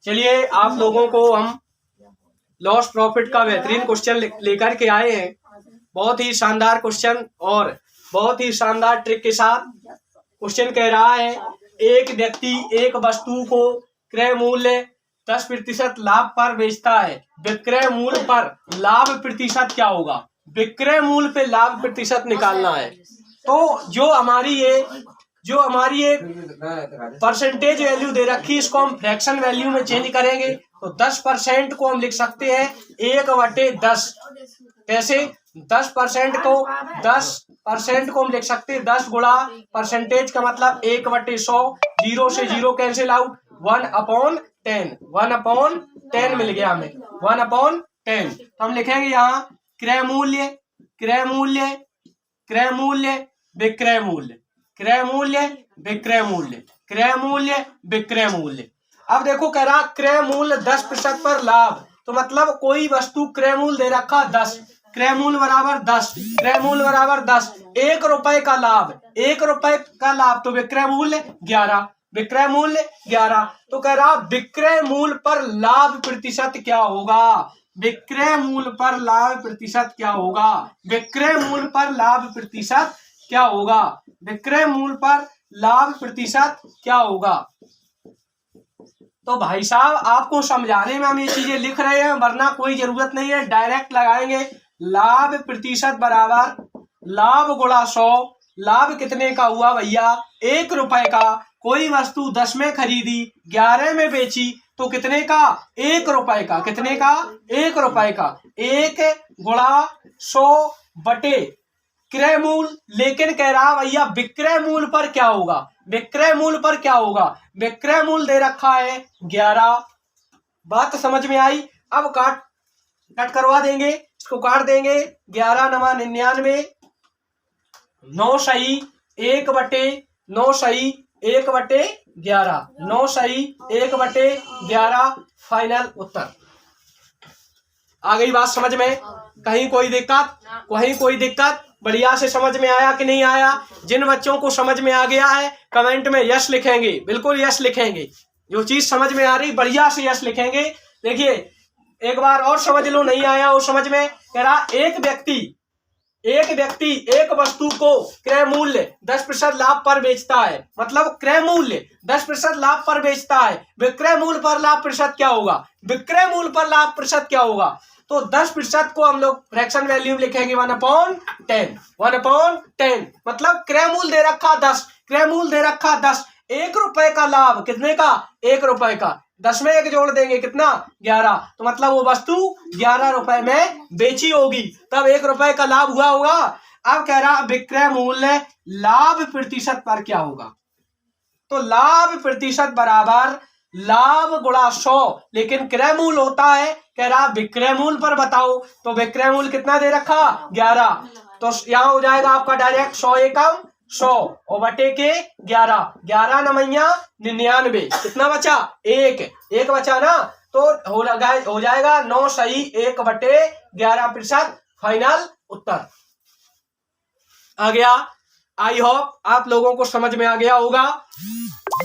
चलिए आप लोगों को हम लॉस प्रॉफिट का बेहतरीन क्वेश्चन लेकर के आए हैं। बहुत ही शानदार क्वेश्चन और बहुत ही शानदार ट्रिक के साथ क्वेश्चन कह रहा है, एक व्यक्ति एक वस्तु को क्रय मूल्य 10% लाभ पर बेचता है, विक्रय मूल्य पर लाभ प्रतिशत क्या होगा? विक्रय मूल्य पे लाभ प्रतिशत निकालना है। तो जो हमारी ये परसेंटेज वैल्यू दे रखी है, इसको हम फ्रैक्शन वैल्यू में चेंज करेंगे। तो 10% को हम लिख सकते हैं 1/10। कैसे? 10% को हम लिख सकते हैं 10 गुणा परसेंटेज का मतलब 1/100। 0 से 0 कैंसिल आउट, 1/10। 1/10 मिल गया हमें, 1/10। तो हम लिखेंगे यहाँ क्रय मूल्य, क्रय मूल्य, क्रय मूल्य, विक्रय मूल्य, क्रय मूल्य, विक्रय मूल्य, क्रय मूल्य, विक्रय मूल्य। अब देखो कह रहा क्रय मूल्य 10% पर लाभ, तो मतलब कोई वस्तु क्रय मूल्य दे रखा 10, क्रय मूल्य बराबर 10, क्रय मूल्य बराबर 10, 1 रुपए का लाभ, 1 रुपए का लाभ, तो विक्रय मूल्य 11, विक्रय मूल्य 11। तो कह रहा विक्रय मूल्य पर लाभ प्रतिशत क्या होगा? विक्रय मूल्य पर लाभ प्रतिशत क्या होगा? विक्रय मूल्य पर लाभ प्रतिशत क्या होगा? विक्रय मूल्य पर लाभ प्रतिशत क्या होगा? तो भाई साहब आपको समझाने में हम ये चीजें लिख रहे हैं, वरना कोई जरूरत नहीं है, डायरेक्ट लगाएंगे। लाभ प्रतिशत बराबर लाभ गुणा 100। लाभ कितने का हुआ भैया? 1 रुपए का। कोई वस्तु 10 में खरीदी, 11 में बेची, तो कितने का? 1 रुपए का। कितने का? 1 रुपए का। 1 गुणा 100 बटे क्रय मूल्य। लेकिन कह रहा भैया विक्रय मूल्य पर क्या होगा? विक्रय मूल्य पर क्या होगा? विक्रय मूल्य दे रखा है 11। बात समझ में आई? अब कट करवा देंगे, इसको काट देंगे। 11 9 99, 9 सही 1/9 सही 1/11, 9 सही 1/11 फाइनल उत्तर। आ गई बात समझ में? कहीं कोई दिक्कत? कहीं कोई दिक्कत? बढ़िया से समझ में आया कि नहीं आया? जिन बच्चों को समझ में आ गया है कमेंट में यस लिखेंगे, बिल्कुल यस लिखेंगे। जो चीज समझ में आ रही बढ़िया से यस लिखेंगे। देखिए एक बार और समझ लो, नहीं आया वो समझ में। कह रहा एक व्यक्ति एक वस्तु को क्रय मूल्य 10% लाभ पर बेचता है, मतलब क्रय मूल्य 10% लाभ पर बेचता है, विक्रय मूल्य पर लाभ प्रतिशत क्या होगा? विक्रय मूल्य पर लाभ प्रतिशत क्या होगा? तो 10% को हम लोग फ्रैक्शन वैल्यू में लिखेंगे 1/10, 1/10। मतलब क्रय मूल्य दे रखा 10, क्रय मूल्य दे रखा 10, 1 रुपए का लाभ, कितने का? 1 रुपए का। 10 में 1 जोड़ देंगे, कितना? 11। तो मतलब वो वस्तु 11 रुपए में बेची होगी, तब 1 रुपए का लाभ हुआ होगा। अब कह रहा विक्रय मूल्य लाभ प्रतिशत पर क्या होगा? तो लाभ प्रतिशत बराबर लाभ गुणा 100, लेकिन क्रय मूल्य होता है। कह रहा विक्रय मूल्य पर बताओ, तो विक्रय मूल्य कितना दे रखा? 11। तो यहां हो जाएगा आपका डायरेक्ट 100 एकम 100 और बटे के 11, 11 9 99, कितना बचा? 1 बचा ना। तो हो जाएगा 9 सही 1/11% फाइनल उत्तर। आ गया? आई होप आप लोगों को समझ में आ गया होगा।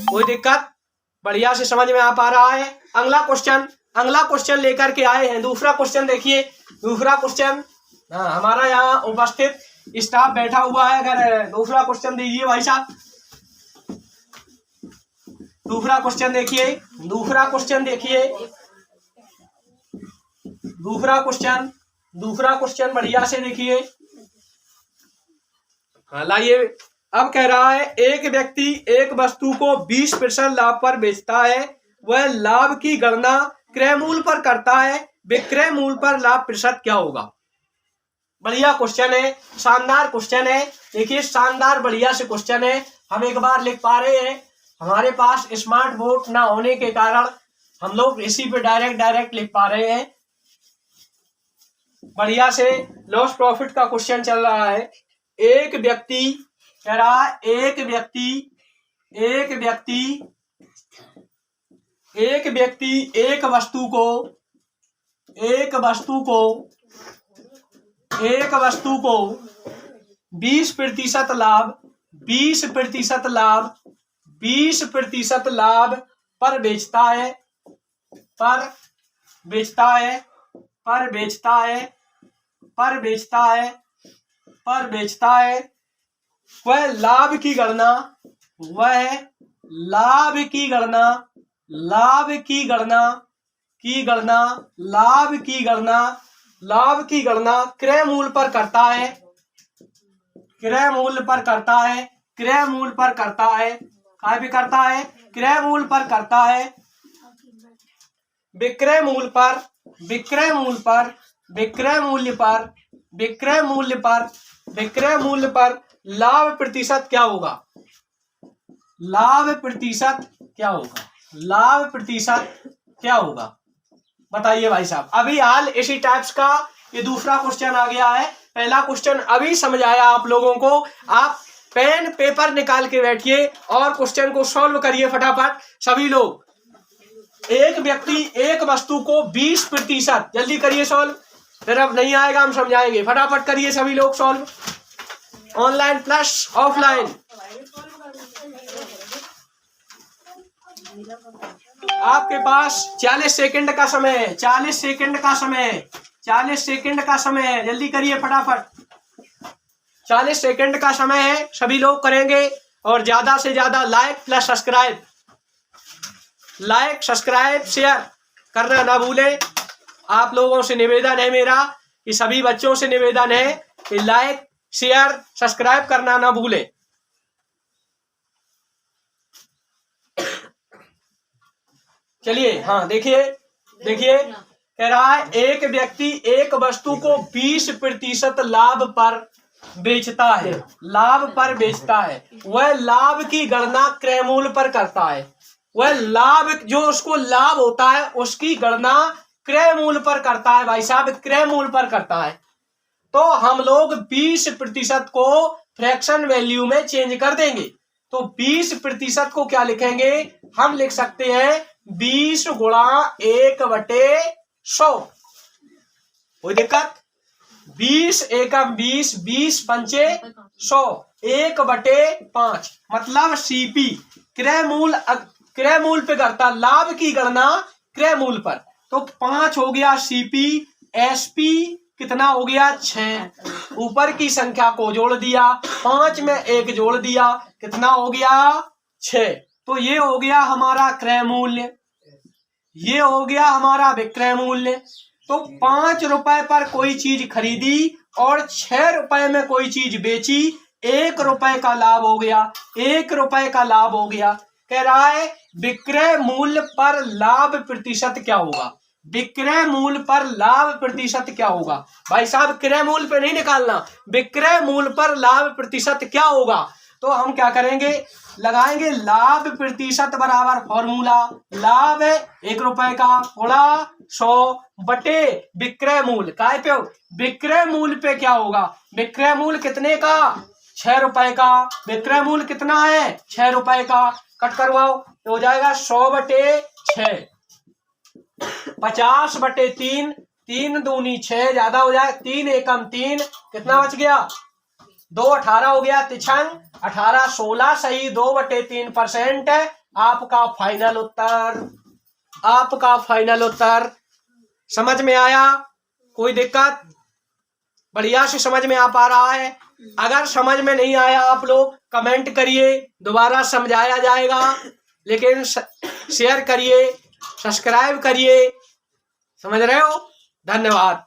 कोई दिक्कत? बढ़िया से समझ में आ पा रहा है? अगला क्वेश्चन लेकर के आए हैं। दूसरा क्वेश्चन देखिए, दूसरा क्वेश्चन हमारा यहाँ उपस्थित स्टाफ बैठा हुआ है। अगर दूसरा क्वेश्चन दीजिए भाई साहब। दूसरा क्वेश्चन देखिए, दूसरा क्वेश्चन देखिए, दूसरा क्वेश्चन बढ़िया से देखिए। लाइए, अब कह रहा है एक व्यक्ति एक वस्तु को 20% लाभ पर बेचता है, वह लाभ की गणना क्रय मूल्य पर करता है, विक्रय मूल्य पर लाभ प्रतिशत क्या होगा? बढ़िया क्वेश्चन है, शानदार क्वेश्चन है। देखिए शानदार बढ़िया से क्वेश्चन है। हम एक बार लिख पा रहे हैं, हमारे पास स्मार्ट बोर्ड ना होने के कारण हम लोग इसी पे डायरेक्ट लिख पा रहे हैं। बढ़िया से लॉस प्रॉफिट का क्वेश्चन चल रहा है। एक व्यक्ति कह रहा है एक व्यक्ति एक वस्तु को 20% लाभ पर बेचता है, पर बेचता है, पर बेचता है, पर बेचता है, पर बेचता है। वह लाभ की गणना, वह लाभ की गणना, लाभ की गणना, की गणना, लाभ की गणना, लाभ की गणना क्रय मूल्य पर करता है, क्रय मूल्य पर करता है, क्रय मूल्य पर करता है, काय भी करता है, क्रय मूल्य पर करता है। विक्रय मूल्य पर, विक्रय मूल्य पर, विक्रय मूल्य पर, विक्रय मूल्य पर, विक्रय मूल्य पर लाभ प्रतिशत क्या होगा, लाभ प्रतिशत क्या होगा, लाभ प्रतिशत क्या होगा, बताइए भाई साहब। अभी हाल इसी टाइप्स का ये दूसरा क्वेश्चन आ गया है। पहला क्वेश्चन अभी समझ आया आप लोगों को। आप पेन पेपर निकाल के बैठिए और क्वेश्चन को सॉल्व करिए फटाफट सभी लोग। एक व्यक्ति एक वस्तु को 20%, जल्दी करिए सॉल्व, फिर अब नहीं आएगा हम समझाएंगे। फटाफट करिए सभी लोग सॉल्व, ऑनलाइन प्लस ऑफलाइन। आपके पास 40 सेकंड का समय है, 40 सेकंड का समय है, 40 सेकंड का समय है, जल्दी करिए फटाफट। 40 सेकंड का समय है, सभी लोग करेंगे। और ज्यादा से ज्यादा like plus subscribe, like subscribe share करना ना भूले। आप लोगों से निवेदन है मेरा, कि सभी बच्चों से निवेदन है कि लाइक शेयर सब्सक्राइब करना ना भूले। चलिए हाँ देखिए, देखिए कह रहा है एक व्यक्ति एक वस्तु को 20% लाभ पर बेचता है, लाभ पर बेचता है। वह लाभ की गणना क्रय मूल्य पर करता है, वह लाभ जो उसको लाभ होता है उसकी गणना क्रय मूल्य पर करता है। भाई साहब क्रय मूल्य पर करता है। तो हम लोग 20% को फ्रैक्शन वैल्यू में चेंज कर देंगे। तो 20% को क्या लिखेंगे, हम लिख सकते हैं 20 गुणा 1/100। कोई दिक्कत, 20 एकम 20, 20 पंचे 100, 1/5 मतलब सीपी क्रय मूल्य, क्रय मूल्य पे करता लाभ की गणना क्रय मूल्य पर। तो 5 हो गया सीपी, एसपी कितना हो गया 6, ऊपर की संख्या को जोड़ दिया, 5 में 1 जोड़ दिया, कितना हो गया 6। तो ये हो गया हमारा क्रय मूल्य, ये हो गया हमारा विक्रय मूल्य। तो 5 रुपए पर कोई चीज खरीदी और 6 रुपए में कोई चीज बेची, 1 रुपए का लाभ हो गया, 1 रुपए का लाभ हो गया। कह रहा है विक्रय मूल्य पर लाभ प्रतिशत क्या होगा, विक्रय मूल्य पर लाभ प्रतिशत क्या होगा। भाई साहब क्रय मूल्य पे नहीं निकालना, विक्रय मूल्य पर लाभ प्रतिशत क्या होगा। तो हम क्या करेंगे, लगाएंगे लाभ प्रतिशत बराबर फॉर्मूला, लाभ 1 रुपए का गुणा 100 बटे विक्रय मूल्य, काय पे, विक्रय मूल्य पे क्या होगा, विक्रय मूल्य कितने का 6 रुपए का, विक्रय मूल्य कितना है 6 रुपए का, कट करवाओ तो हो जाएगा 100 बटे 6, 50 बटे 3, 3 दूनी 6 ज्यादा हो जाए, 3 एकम 3 कितना बच गया 2, 18 हो गया, तिछंग 18, 16 सही, 2/3% आपका फाइनल उत्तर, आपका फाइनल उत्तर। समझ में आया, कोई दिक्कत, बढ़िया से समझ में आ पा रहा है। अगर समझ में नहीं आया आप लोग कमेंट करिए, दोबारा समझाया जाएगा, लेकिन शेयर करिए, सब्सक्राइब करिए, समझ रहे हो। धन्यवाद।